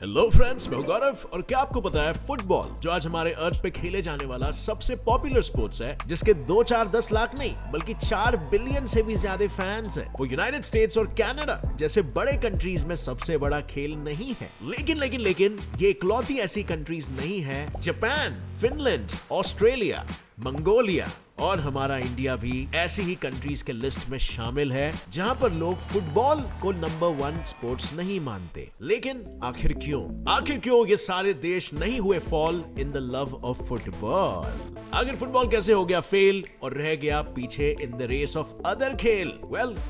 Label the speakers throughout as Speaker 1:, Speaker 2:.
Speaker 1: Hello friends, मैं हूं गौरव और क्या आपको पता है फुटबॉल जो आज हमारे अर्थ पे खेले जाने वाला सबसे पॉपुलर स्पोर्ट्स है, जिसके 2-4-10 लाख नहीं बल्कि 4 बिलियन से भी ज्यादा फैंस हैं। वो यूनाइटेड स्टेट्स और कनाडा जैसे बड़े कंट्रीज में सबसे बड़ा खेल नहीं है, लेकिन ये इकलौती ऐसी कंट्रीज नहीं है। जापान, फिनलैंड, ऑस्ट्रेलिया, मंगोलिया और हमारा इंडिया भी ऐसी ही कंट्रीज के लिस्ट में शामिल है जहां पर लोग फुटबॉल को नंबर 1 स्पोर्ट्स नहीं मानते। लेकिन आखिर क्यों ये सारे देश नहीं हुए fall in the love of football? आखिर फुटबॉल कैसे हो गया फेल और रह गया पीछे in the race of other खेल?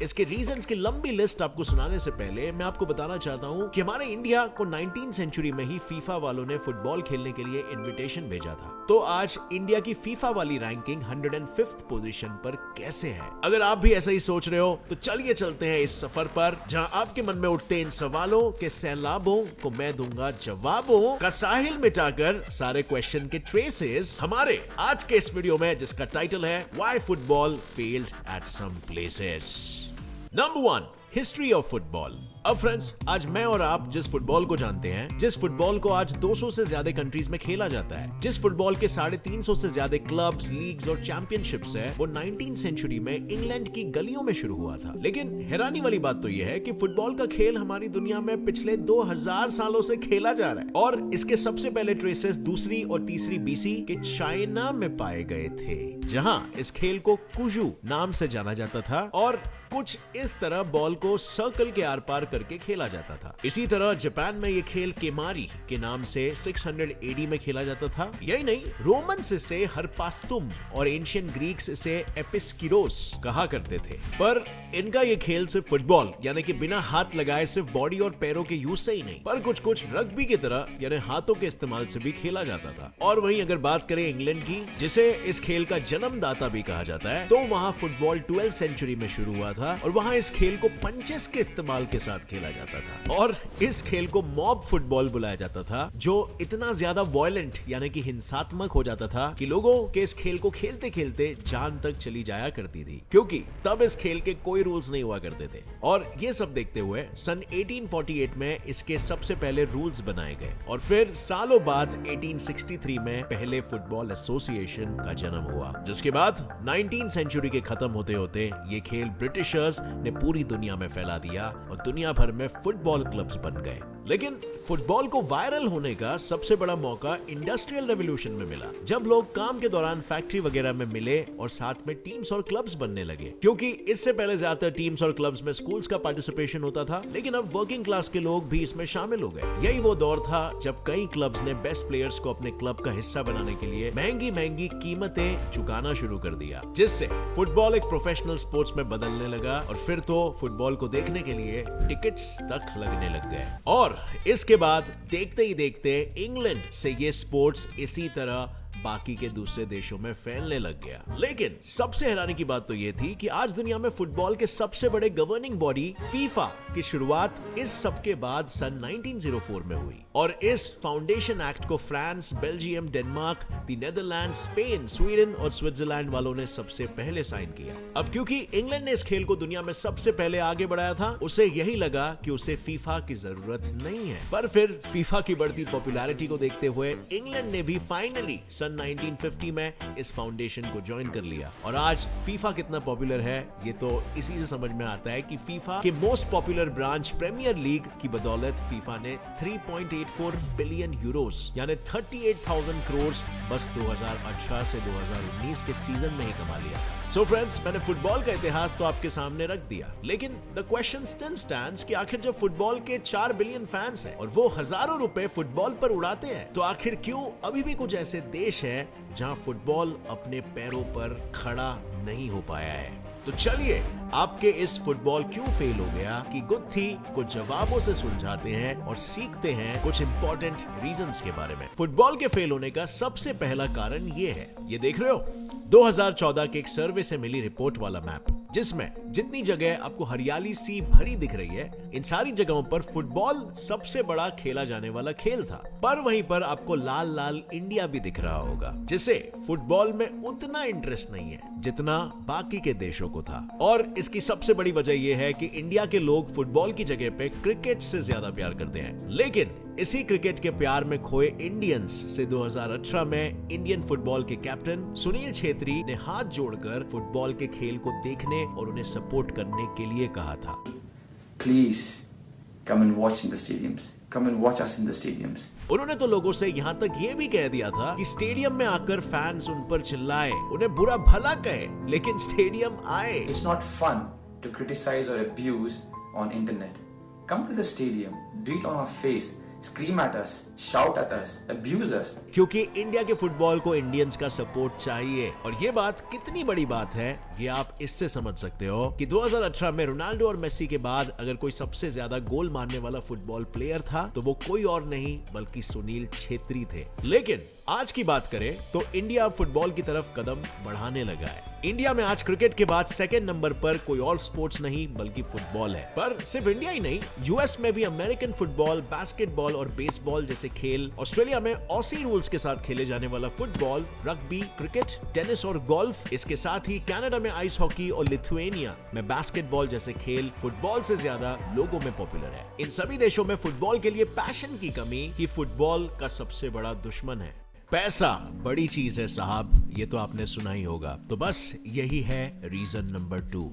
Speaker 1: इसके रीजंस की लंबी लिस्ट आपको सुनाने से पहले मैं आपको बताना चाहता हूं कि हमारे इंडिया को 19th सेंचुरी में ही फीफा वालों ने फुटबॉल खेलने के लिए इनविटेशन भेजा था। तो आज इंडिया की फीफा वाली रैंकिंग 105th पोजीशन पर कैसे है? अगर आप भी ऐसा ही सोच रहे हो तो चलिए चलते हैं इस सफर पर, जहां आपके मन में उठते इन सवालों के सैलाबों को मैं दूंगा जवाबों का साहिल मिटाकर सारे क्वेश्चन के ट्रेसेस हमारे आज के इस वीडियो में, जिसका टाइटल है why football failed at some places. Number 1, history of football. अब फ्रेंड्स, आज मैं और आप जिस फुटबॉल को जानते हैं, जिस फुटबॉल को आज 200 से ज्यादा कंट्रीज में खेला जाता है, जिस फुटबॉल के 350 से ज्यादा क्लब्स, लीग्स और चैंपियनशिप्स है, वो 19th सेंचुरी में इंग्लैंड की गलियों में शुरू हुआ था। लेकिन हैरानी वाली बात तो यह है कि फुटबॉल का खेल हमारी दुनिया में पिछले 2000 सालों से खेला जा रहा है और इसके सबसे पहले ट्रेसेस 2री और 3री BC के चाइना में पाए गए थे, जहां इस खेल को कुजू नाम से जाना जाता था और कुछ इस तरह बॉल को सर्कल के आर पार करके खेला जाता था। इसी तरह जापान में ये खेल केमारी के नाम से 600 AD में खेला जाता था। यही नहीं, रोमन्स इसे हरपास्तुम और एंशियंट ग्रीक्स इसे एपिस्किरोस कहा करते थे। पर इनका ये खेल सिर्फ फुटबॉल यानी कि बिना हाथ लगाए सिर्फ बॉडी और पैरों के यूज से ही नहीं, पर कुछ रग्बी की तरह यानी हाथों के इस्तेमाल से भी खेला जाता था। और वहीं अगर बात करें इंग्लैंड की, जिसे इस खेल का जन्मदाता भी कहा जाता है, तो वहां फुटबॉल 12th सेंचुरी में शुरू हुआ था और वहां इस खेल को पंचेस के इस्तेमाल के साथ खेला जाता था और इस खेल को मॉब फुटबॉल बुलाया जाता था, जो इतना ज्यादा वायलेंट यानी कि हिंसात्मक हो जाता था कि लोगों के इस खेल को खेलते खेलते जान तक चली जाया करती थी, क्योंकि तब इस खेल के कोई रूल्स नहीं हुआ करते थे। और ये सब देखते हुए सन 1848 में इसके सबसे पहले रूल्स बनाए गए और फिर सालों बाद 1863 में पहले फुटबॉल एसोसिएशन का जन्म हुआ, जिसके बाद 19th सेंचुरी के खत्म होते होते ये खेल ब्रिटिशर्स ने पूरी दुनिया में फैला दिया और दुनिया भर में फुटबॉल क्लब्स बन गए। लेकिन फुटबॉल को वायरल होने का सबसे बड़ा मौका इंडस्ट्रियल रेवोल्यूशन में मिला, जब लोग काम के दौरान फैक्ट्री वगैरह में मिले और साथ में टीम्स और क्लब्स बनने लगे, क्योंकि इससे पहले ज्यादातर टीम्स और क्लब्स में स्कूल्स का पार्टिसिपेशन होता था, लेकिन अब वर्किंग क्लास के लोग भी इसमें शामिल हो गए। यही वो दौर था जब कई क्लब्स ने बेस्ट प्लेयर्स को अपने क्लब का हिस्सा बनाने के लिए महंगी कीमतें चुकाना शुरू कर दिया, जिससे फुटबॉल एक प्रोफेशनल स्पोर्ट्स में बदलने लगा और फिर तो फुटबॉल को देखने के लिए टिकट्स तक लगने लग गए। और इसके बाद देखते ही देखते इंग्लैंड से ये स्पोर्ट्स इसी तरह बाकी के दूसरे देशों में फैलने लग गया। लेकिन सबसे हैरानी की बात तो ये थी कि आज दुनिया में फुटबॉल के सबसे बड़े गवर्निंग बॉडी फीफा की शुरुआत इस सब के बाद सन 1904 में हुई और इस फाउंडेशन एक्ट को France, Belgium, Denmark, Netherland, Spain, Sweden और स्विट्जरलैंड वालों ने सबसे पहले साइन किया। अब क्योंकि इंग्लैंड ने इस खेल को दुनिया में सबसे पहले आगे बढ़ाया था, उसे यही लगा कि उसे फीफा की जरूरत नहीं है। पर फिर फीफा की बढ़ती पॉपुलैरिटी को देखते हुए इंग्लैंड ने भी फाइनली सन 1950 में इस फाउंडेशन को ज्वाइन कर लिया और आज फीफा कितना पॉपुलर है ये तो इसी से समझ में आता है कि फीफा के most popular branch premier league की बदौलत फीफा ने 3.84 बिलियन यूरोस यानी 38,000 करोड़ बस 2018 से 2019 के सीजन में ही कमा लिया था। सो फ्रेंड्स, मैंने फुटबॉल का इतिहास तो आपके सामने रख दिया, लेकिन द क्वेश्चन स्टिल स्टैंड्स कि आखिर जब फुटबॉल के 4 बिलियन फैंस हैं और वो हजारों रुपए फुटबॉल पर उड़ाते हैं, तो आखिर क्यों अभी भी कुछ ऐसे देश हैं जहां फुटबॉल अपने पैरों पर खड़ा नहीं हो पाया है? तो चलिए आपके इस फुटबॉल क्यों फेल हो गया की गुत्थी को जवाबों से सुलझाते हैं और सीखते हैं कुछ इंपॉर्टेंट रीजंस के बारे में। फुटबॉल के फेल होने का सबसे पहला कारण ये है, ये देख रहे हो 2014 के एक सर्वे से मिली रिपोर्ट वाला मैप, जिसमें जितनी जगह आपको हरियाली सी भरी दिख रही है, इन सारी जगहों पर फुटबॉल सबसे बड़ा खेला जाने वाला खेल था। पर वहीं पर आपको लाल लाल इंडिया भी दिख रहा होगा, जिसे फुटबॉल में उतना इंटरेस्ट नहीं है जितना बाकी के देशों को था। और इसकी सबसे बड़ी वजह यह है कि इंडिया के लोग फुटबॉल की जगह पे क्रिकेट से ज्यादा प्यार करते हैं। लेकिन इसी क्रिकेट के प्यार में खोए इंडियंस से 2018 में इंडियन फुटबॉल के कैप्टन सुनील छेत्री ने हाथ जोड़कर फुटबॉल के खेल को देखने और उन्हें सपोर्ट करने के लिए कहा था।
Speaker 2: Please come and watch in the stadiums. Come and watch us in the stadiums.
Speaker 1: उन्होंने तो लोगों से यहाँ तक ये भी कह दिया था कि स्टेडियम में आकर फैंस उन पर चिल्लाए, उन्हें बुरा भला कहे, लेकिन स्टेडियम आए।
Speaker 2: It's not fun to criticize or abuse on internet. Come to the stadium, do it on our face, scream at us, shout at us, abuse us.
Speaker 1: क्योंकि इंडिया के फुटबॉल को इंडियंस का सपोर्ट चाहिए, और ये बात कितनी बड़ी बात है ये आप इससे समझ सकते हो कि 2018 में रोनाल्डो और मेसी के बाद अगर कोई सबसे ज्यादा गोल मारने वाला फुटबॉल प्लेयर था तो वो कोई और नहीं बल्कि सुनील छेत्री थे। लेकिन आज की बात करें तो इंडिया फुटबॉल की तरफ कदम बढ़ाने लगा है। इंडिया में आज क्रिकेट के बाद सेकंड नंबर पर कोई और स्पोर्ट्स नहीं बल्कि फुटबॉल है। पर सिर्फ इंडिया ही नहीं, यूएस में भी अमेरिकन फुटबॉल, बास्केटबॉल और बेसबॉल जैसे खेल, ऑस्ट्रेलिया में ऑसी रूल्स के साथ खेले जाने वाला फुटबॉल, रग्बी, क्रिकेट, टेनिस और गोल्फ, इसके साथ ही कनाडा में आइस हॉकी और लिथुएनिया में बास्केटबॉल जैसे खेल फुटबॉल से ज्यादा लोगों में पॉपुलर है। इन सभी देशों में फुटबॉल के लिए पैशन की कमी ही फुटबॉल का सबसे बड़ा दुश्मन है। पैसा बड़ी चीज है साहब, ये तो आपने सुना ही होगा। तो बस यही है रीजन नंबर 2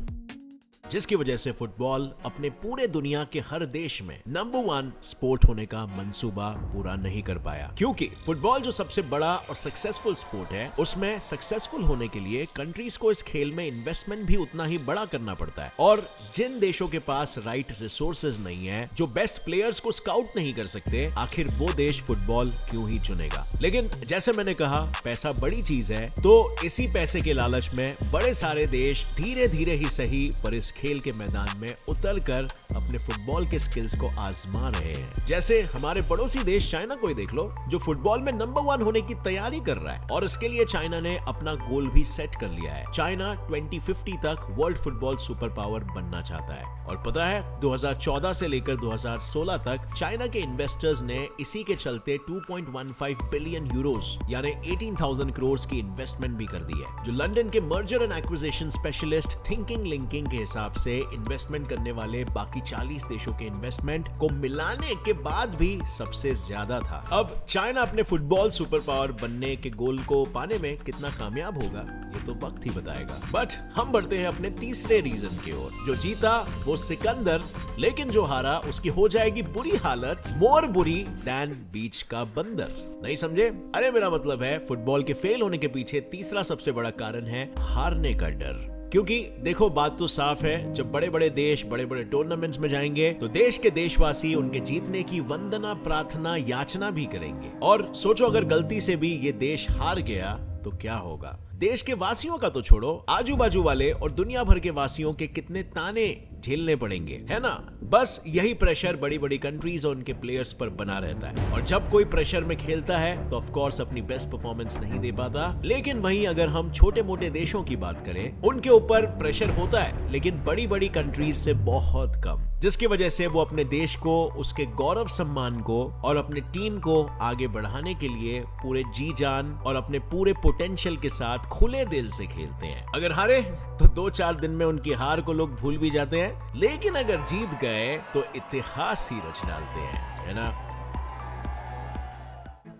Speaker 1: जिसकी वजह से फुटबॉल अपने पूरे दुनिया के हर देश में नंबर 1 स्पोर्ट होने का मंसूबा पूरा नहीं कर पाया। क्योंकि फुटबॉल जो सबसे बड़ा और सक्सेसफुल स्पोर्ट है, उसमें सक्सेसफुल होने के लिए कंट्रीज को इस खेल में इन्वेस्टमेंट भी उतना ही बड़ा करना पड़ता है। और जिन देशों के पास राइट रिसोर्सेज नहीं है, जो बेस्ट प्लेयर्स को स्काउट नहीं कर सकते, आखिर वो देश फुटबॉल क्यों ही चुनेगा। लेकिन जैसे मैंने कहा, पैसा बड़ी चीज है, तो इसी पैसे के लालच में बड़े सारे देश धीरे धीरे ही सही पर इस खेल के मैदान में उतरकर अपने फुटबॉल के स्किल्स को आजमा रहे हैं। जैसे हमारे पड़ोसी देश चाइना को ही देख लो, जो फुटबॉल में नंबर 1 होने की तैयारी कर रहा है, और इसके लिए चाइना ने अपना गोल भी सेट कर लिया है। चाइना 2050 तक वर्ल्ड फुटबॉल सुपर पावर बनना चाहता है। और पता है, 2014 से लेकर 2016 तक चाइना के इन्वेस्टर्स ने इसी के चलते 2.15 बिलियन यूरोस यानी 18,000 करोड़ की इन्वेस्टमेंट भी कर दी है, जो लंदन के merger and acquisition specialist thinking linking के हिसाब से इन्वेस्टमेंट करने वाले बाकी 40 देशों के इन्वेस्टमेंट को मिलाने के बाद भी सबसे ज्यादा था। अब चाइना अपने फुटबॉल सुपर पावर बनने के गोल को पाने में कितना कामयाब होगा ये तो वक्त ही बताएगा। बट हम बढ़ते हैं अपने तीसरे रीजन की ओर। जो जीता वो सिकंदर, लेकिन जो हारा उसकी हो जाएगी बुरी हालत, मोर बुरी दैन बीच का बंदर। नहीं समझे? अरे मेरा मतलब है, फुटबॉल के फेल होने के पीछे तीसरा सबसे बड़ा कारण है हारने का डर। क्योंकि देखो, बात तो साफ है, जब बड़े बड़े देश बड़े बड़े टूर्नामेंट्स में जाएंगे तो देश के देशवासी उनके जीतने की वंदना, प्रार्थना, याचना भी करेंगे। और सोचो, अगर गलती से भी ये देश हार गया तो क्या होगा? देश के वासियों का तो छोड़ो, आजू बाजू वाले और दुनिया भर के वासियों के कितने ताने झेलने पड़ेंगे, है ना? बस यही प्रेशर बड़ी बड़ी कंट्रीज और उनके प्लेयर्स पर बना रहता है। और जब कोई प्रेशर में खेलता है तो ऑफ कोर्स अपनी बेस्ट परफॉर्मेंस नहीं दे पाता। लेकिन वहीं अगर हम छोटे मोटे देशों की बात करें, उनके ऊपर प्रेशर होता है, लेकिन बड़ी बड़ी कंट्रीज से बहुत कम, जिसकी वजह से वो अपने देश को, उसके गौरव सम्मान को और अपने टीम को आगे बढ़ाने के लिए पूरे जी जान और अपने पूरे पोटेंशियल के साथ खुले दिल से खेलते हैं। अगर हारे तो 2-4 दिन में उनकी हार को लोग भूल भी जाते हैं, लेकिन अगर जीत गए तो इतिहास ही रच डालते हैं, है ना?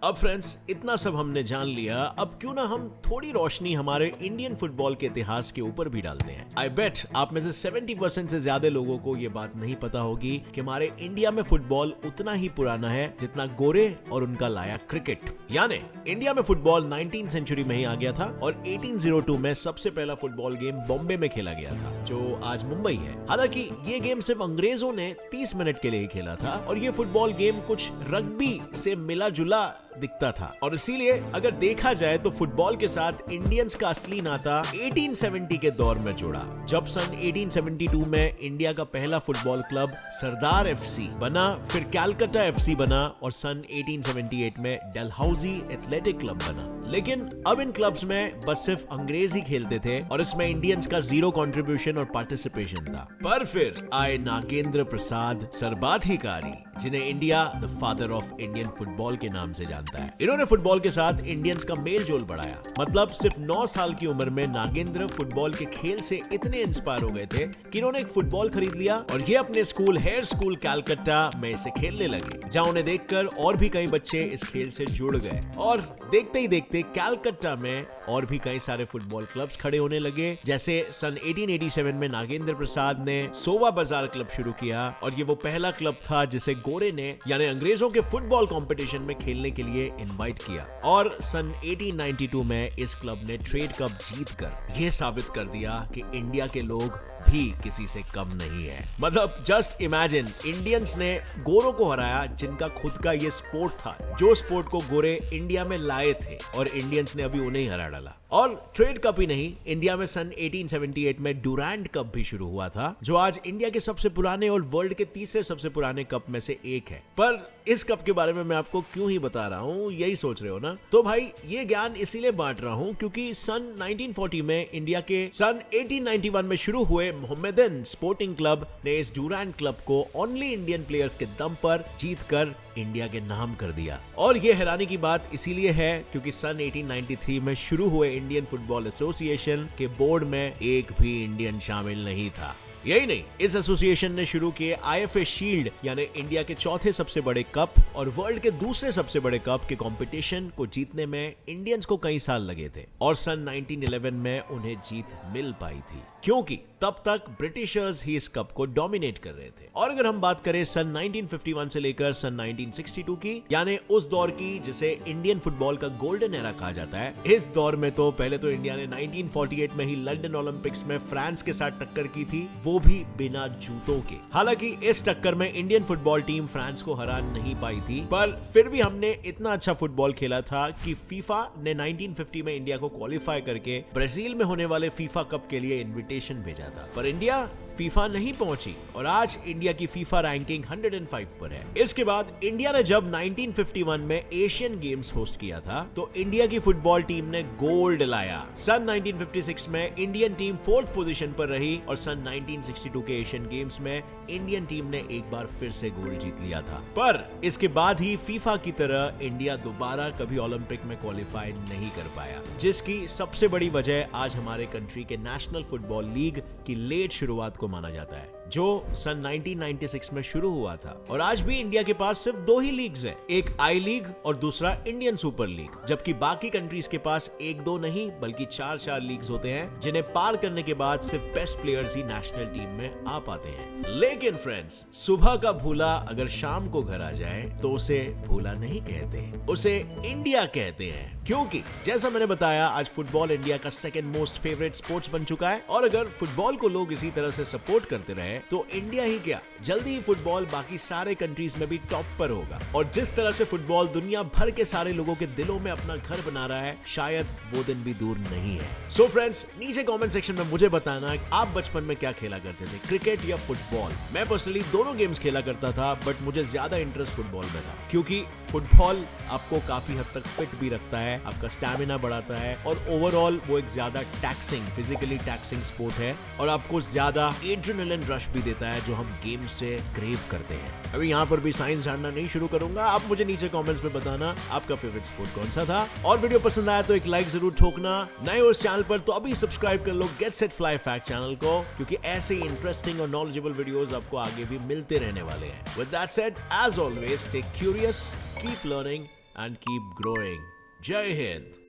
Speaker 1: अब फ्रेंड्स, इतना सब हमने जान लिया, अब क्यों ना हम थोड़ी रोशनी हमारे इंडियन फुटबॉल के इतिहास के ऊपर भी डालते हैं। आई बेट आप में से 70% से ज्यादा लोगों को ये बात नहीं पता होगी कि हमारे इंडिया में फुटबॉल उतना ही पुराना है जितना गोरे और उनका लाया क्रिकेट। यानी इंडिया में फुटबॉल 19th सेंचुरी में ही आ गया था और 1802 में सबसे पहला फुटबॉल गेम बॉम्बे में खेला गया था, जो आज मुंबई है। हालांकि ये गेम सिर्फ अंग्रेजों ने 30 मिनट के लिए खेला था और ये फुटबॉल गेम कुछ रग्बी से मिला जुला दिखता था। और इसीलिए अगर देखा जाए तो फुटबॉल के साथ इंडियंस का असली नाता 1870 के दौर में जुड़ा, जब सन 1872 में इंडिया का पहला फुटबॉल क्लब सरदार एफसी बना, फिर कैलकाटा एफसी बना और सन 1878 में डलहौजी एथलेटिक क्लब बना। लेकिन अब इन क्लब्स में बस सिर्फ अंग्रेज ही खेलते थे और इसमें इंडियंस का जीरो कंट्रीब्यूशन और पार्टिसिपेशन था। पर फिर आए नागेंद्र प्रसाद सरबाधिकारी, जिन्हें India the father of Indian football के नाम से जानता है। इन्होंने फुटबॉल के साथ इंडियंस का मेल जोल बढ़ाया। मतलब सिर्फ 9 साल की उम्र में नागेंद्र फुटबॉल के खेल से इतने इंस्पायर हो गए थे कि इन्होंने एक फुटबॉल खरीद लिया और ये अपने स्कूल हेयर स्कूल कलकत्ता में इसे खेलने लगे, जहां उन्हें देखकर और भी कई बच्चे इस खेल से जुड़ गए और देखते ही देखते कलकत्ता में और भी कई सारे फुटबॉल क्लब्स खड़े होने लगे। जैसे सन 1887 में नागेंद्र प्रसाद ने सोवा बाजार क्लब शुरू किया और ये वो पहला क्लब था जिसे गोरे ने यानी अंग्रेजों के फुटबॉल कंपटीशन में खेलने के लिए इनवाइट किया। और सन 1892 में इस क्लब ने ट्रेड कप जीतकर यह साबित कर दिया कि इंडिया के लोग भी किसी से कम नहीं है। मतलब जस्ट इमेजिन, इंडियंस ने गोरों को हराया जिनका खुद का ये स्पोर्ट था, जो स्पोर्ट को गोरे इंडिया में लाए थे और इंडियंस ने अभी उन्हें ही हरा डाला। और ट्रेड कप ही नहीं, इंडिया में सन 1878 में डुरांड कप भी शुरू हुआ था, जो आज इंडिया के सबसे पुराने और वर्ल्ड के तीसरे सबसे पुराने कप में से एक है। पर इस कप के बारे में मैं आपको क्यों ही बता रहा हूँ, यही सोच रहे हो ना? तो भाई ये ज्ञान इसीलिए बांट रहा हूँ क्योंकि सन 1940 में इंडिया के सन 1891 में शुरू हुए मोहम्मदन स्पोर्टिंग क्लब ने इस डुरांड क्लब को ओनली इंडियन प्लेयर्स के दम पर जीतकर इंडिया के नाम कर दिया। और ये हैरानी की बात इसीलिए है क्योंकि सन 1893 में शुरू हुए इंडियन फुटबॉल एसोसिएशन के बोर्ड में एक भी इंडियन शामिल नहीं था। यही नहीं, इस एसोसिएशन ने शुरू किए IFA शील्ड यानी इंडिया के चौथे सबसे बड़े कप और वर्ल्ड के दूसरे सबसे बड़े कप के कंपटीशन को जीतने में इंडियंस को कई साल लगे थे और सन 1911 में उन्हें जीत मिल पाई थी क्योंकि तब तक ब्रिटिशर्स ही इस कप को डोमिनेट कर रहे थे। और अगर हम बात करें सन 1951 से लेकर सन 1962 की, यानी उस दौर की जिसे इंडियन फुटबॉल का गोल्डन एरा कहा जाता है, इस दौर में तो पहले तो इंडिया ने 1948 में ही लंदन ओलंपिक्स में फ्रांस के साथ टक्कर की थी, वो भी बिना जूतों के। हालांकि इस टक्कर में इंडियन फुटबॉल टीम फ्रांस को हरा नहीं पाई थी, पर फिर भी हमने इतना अच्छा फुटबॉल खेला था कि फीफा ने 1950 में इंडिया को क्वालिफाई करके ब्राजील में होने वाले फीफा कप के लिए इन्विटेशन भेजा था। पर इंडिया फीफा नहीं पहुंची और आज इंडिया की फीफा रैंकिंग 105 पर है। इसके बाद इंडिया ने जब 1951 में एशियन गेम्स होस्ट किया था तो इंडिया की फुटबॉल टीम ने गोल्ड लाया। सन 1956 में इंडियन टीम 4th पोजीशन पर रही और सन 1962 के एशियन गेम्स में इंडियन टीम ने एक बार फिर से गोल्ड जीत लिया था। पर इसके बाद ही फीफा की तरह इंडिया दोबारा कभी ओलंपिक में क्वालिफाई नहीं कर पाया, जिसकी सबसे बड़ी वजह आज हमारे कंट्री के नेशनल फुटबॉल लीग की लेट शुरुआत को माना जाता है, जो सन 1996 में शुरू हुआ था। और आज भी इंडिया के पास सिर्फ 2 ही लीग्स हैं, एक आई लीग और दूसरा इंडियन सुपर लीग, जबकि बाकी कंट्रीज के पास 1-2 नहीं बल्कि 4-4 लीग्स होते हैं, जिन्हें पार करने के बाद सिर्फ बेस्ट प्लेयर्स ही नेशनल टीम में आ पाते हैं। लेकिन फ्रेंड्स, सुबह का भूला अगर शाम को घर आ जाए तो उसे भूला नहीं कहते, उसे इंडिया कहते हैं। क्योंकि जैसा मैंने बताया, आज फुटबॉल इंडिया का सेकंड मोस्ट फेवरेट स्पोर्ट्स बन चुका है और अगर फुटबॉल को लोग इसी तरह से सपोर्ट करते रहे तो इंडिया ही क्या, जल्दी ही फुटबॉल बाकी सारे कंट्रीज में भी टॉप पर होगा। और जिस तरह से फुटबॉल दुनिया भर के सारे लोगों के दिलों में अपना घर बना रहा है, शायद वो दिन भी दूर नहीं है। सो फ्रेंड्स, नीचे कमेंट सेक्शन में मुझे बताना आप बचपन में क्या खेला करते थे, क्रिकेट या फुटबॉल। मैं पर्सनली दोनों गेम्स खेला करता था, बट मुझे ज्यादा इंटरेस्ट फुटबॉल में था क्योंकि फुटबॉल आपको काफी हद तक फिट भी रखता है, आपका स्टैमिना बढ़ाता है और ओवरऑल वो एक ज्यादा टैक्सिंग, फिजिकली टैक्सिंग स्पोर्ट है और आपको ज्यादा एड्रेनलिन रश भी देता है जो हम गेम से क्रेव करते हैं। अभी यहाँ पर भी साइंस जानना नहीं शुरू करूंगा, आप मुझे नीचे कमेंट्स में बताना आपका फेवरेट स्पोर्ट कौन सा था। और वीडियो पसंद आया तो एक लाइक जरूर ठोकना। नए हो इस चैनल पर तो अभी सब्सक्राइब कर लो get set fly fact channel को, क्योंकि ऐसे ही इंटरेस्टिंग और नॉलेजेबल वीडियोस आपको आगे भी मिलते रहने वाले हैं। With that said, as always, stay curious, keep learning and keep growing. जय हिंद।